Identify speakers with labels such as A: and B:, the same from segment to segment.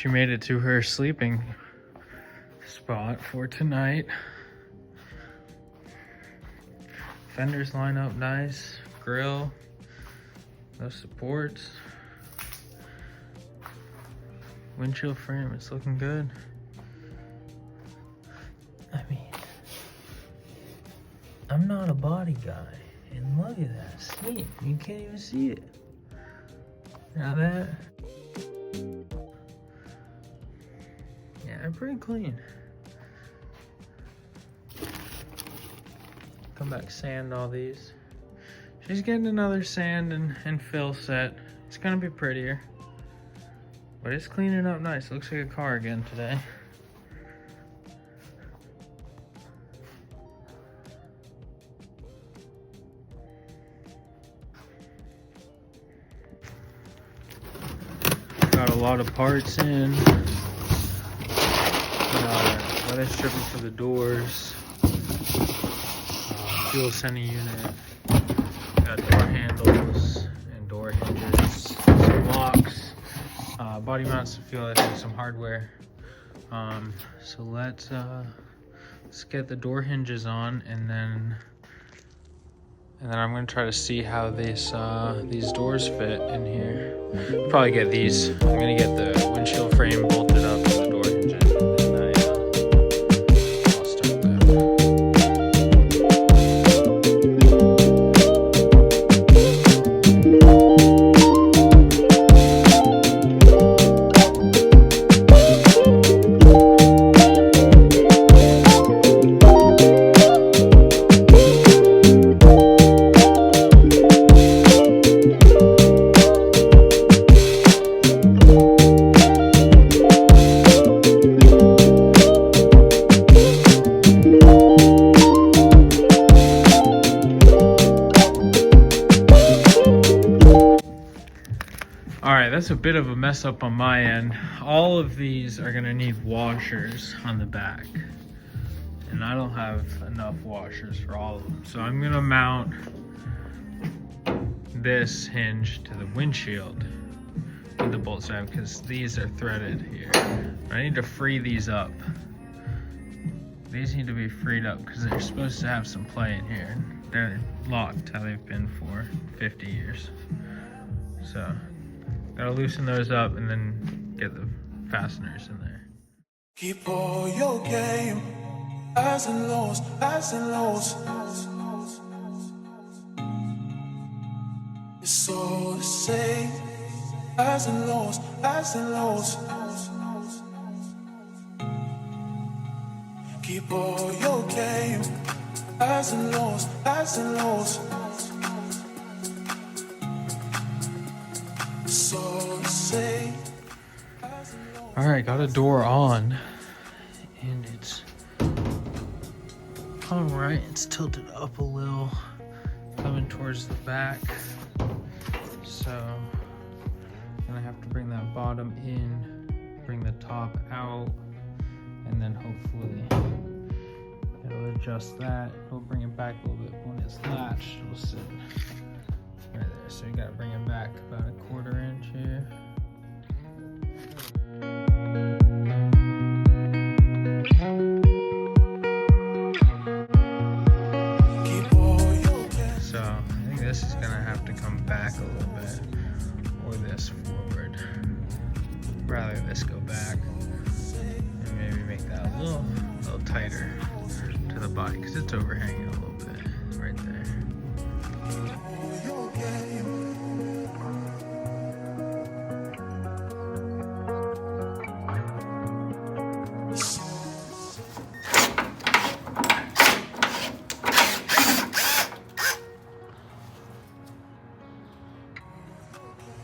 A: she made it to her sleeping spot for tonight. Fenders line up nice, grill, those supports. Windshield frame, it's looking good. I mean, I'm not a body guy, and look at that seat. You can't even see it. Now that, yeah, pretty clean. Come back, sand all these. She's getting another sand and fill set. It's gonna be prettier, but it's cleaning up nice. Looks like a car again today. Got a lot of parts in. Leather stripping for the doors. Fuel sending unit. Got door handles and door hinges. Some locks. Body mounts to fuel. I think some hardware. So let's get the door hinges on, and then I'm gonna try to see how these doors fit in here. Probably get these. I'm gonna get the windshield frame bolted up to the door hinges, and then I'll start that. That's a bit of a mess up on my end. All of these are gonna need washers on the back, and I don't have enough washers for all of them. So I'm gonna mount this hinge to the windshield with the bolts out, because these are threaded here. I need to free these up. These need to be freed up because they're supposed to have some play in here. They're locked how they've been for 50 years. So gotta loosen those up and then get the fasteners in there.
B: Keep all your game, highs and lows, highs and lows. It's all the same, highs and lows, highs and lows. Keep all your game, highs and lows, highs and lows.
A: All right, got a door on, and it's all right. It's tilted up a little, coming towards the back. So I'm gonna have to bring that bottom in, bring the top out, and then hopefully it'll adjust that. It'll bring it back a little bit. When it's latched, it'll sit right there. So you gotta bring it back about a 1/4 inch here. So I think this is gonna have to come back a little bit, or this forward. Rather this go back, and maybe make that a little tighter to the body, because it's overhanging a little bit right there.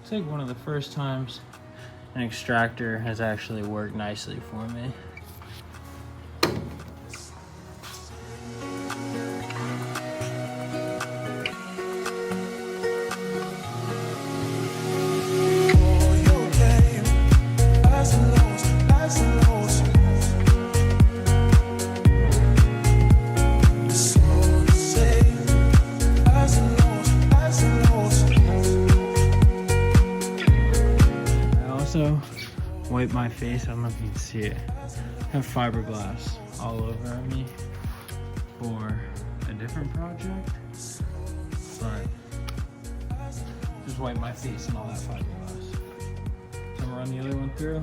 A: It's like one of the first times an extractor has actually worked nicely for me. wipe my face. I don't know if you can see it. I have fiberglass all over me for a different project, but just wipe my face and all that fiberglass. So I'm gonna run the other one through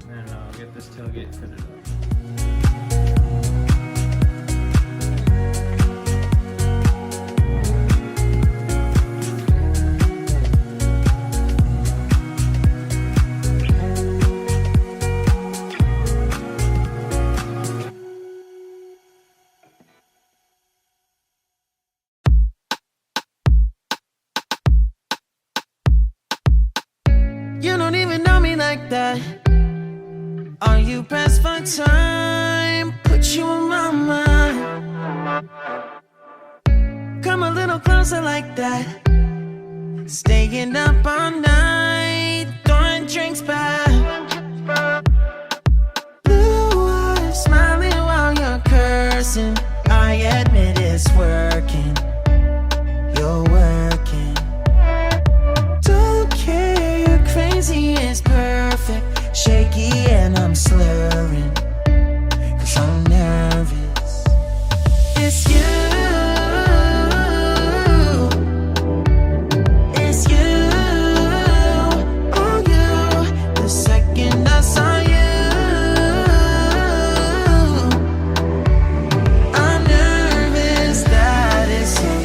A: and get this tailgate fitted up.
C: You don't even know me like that. Are you pressed for time? Put you on my mind. Come a little closer like that. Staying up all night, throwing drinks back. Blue eyes smiling while you're cursing. I admit it's working. You're working. Don't care, you're crazy, it's perfect. Shaky and I'm slurring, 'cause I'm nervous. It's you. It's you. Oh, you. The second I saw you, I'm nervous that it's you.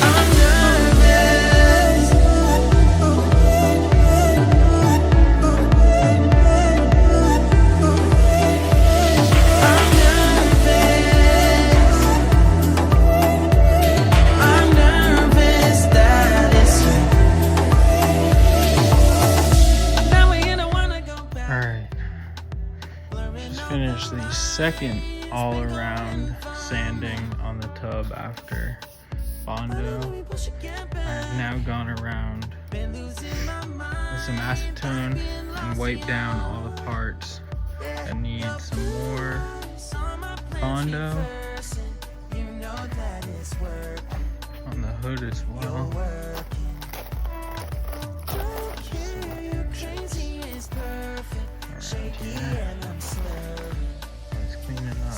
C: I'm nervous. I'm nervous. I'm nervous that it's you. Now we don't wanna go back.
A: Alright, just finished the second all-around sanding on the tub after Bondo. I've now gone around with some acetone and wiped down all the parts that need some more Bondo on the hood as well. Around here. Let's clean it up.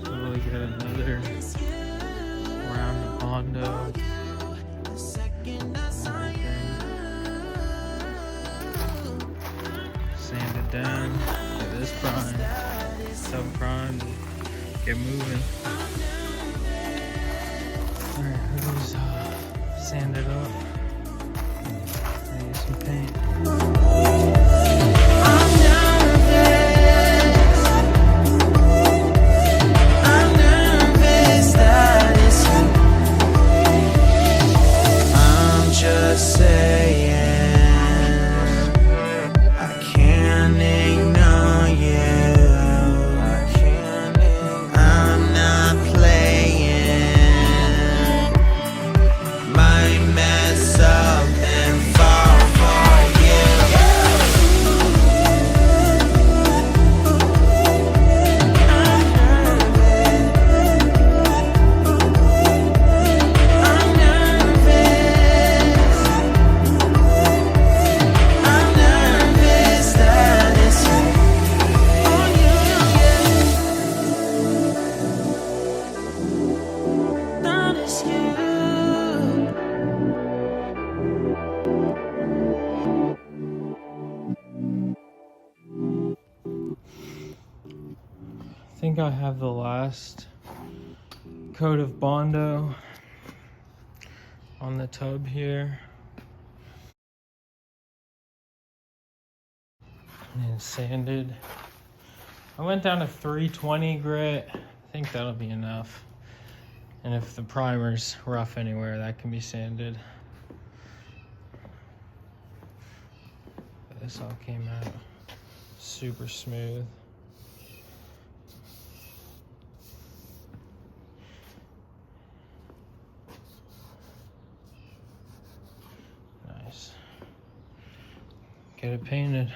A: So we'll get another round of Bondo. Sand it down. Get this prime. Sub prime. Get moving. Alright, who's sand it up? Maybe some paint.
C: I'm nervous. I'm nervous that it's you. I'm just saying, I can't ignore you. I'm not playing. Might mess up and fall for you. I'm nervous. I'm nervous that it's you. Oh, you. That it's you.
A: I think I have the last coat of Bondo on the tub here. And sanded. I went down to 320 grit. I think that'll be enough. And if the primer's rough anywhere, that can be sanded. But this all came out super smooth. Nice. Get it painted.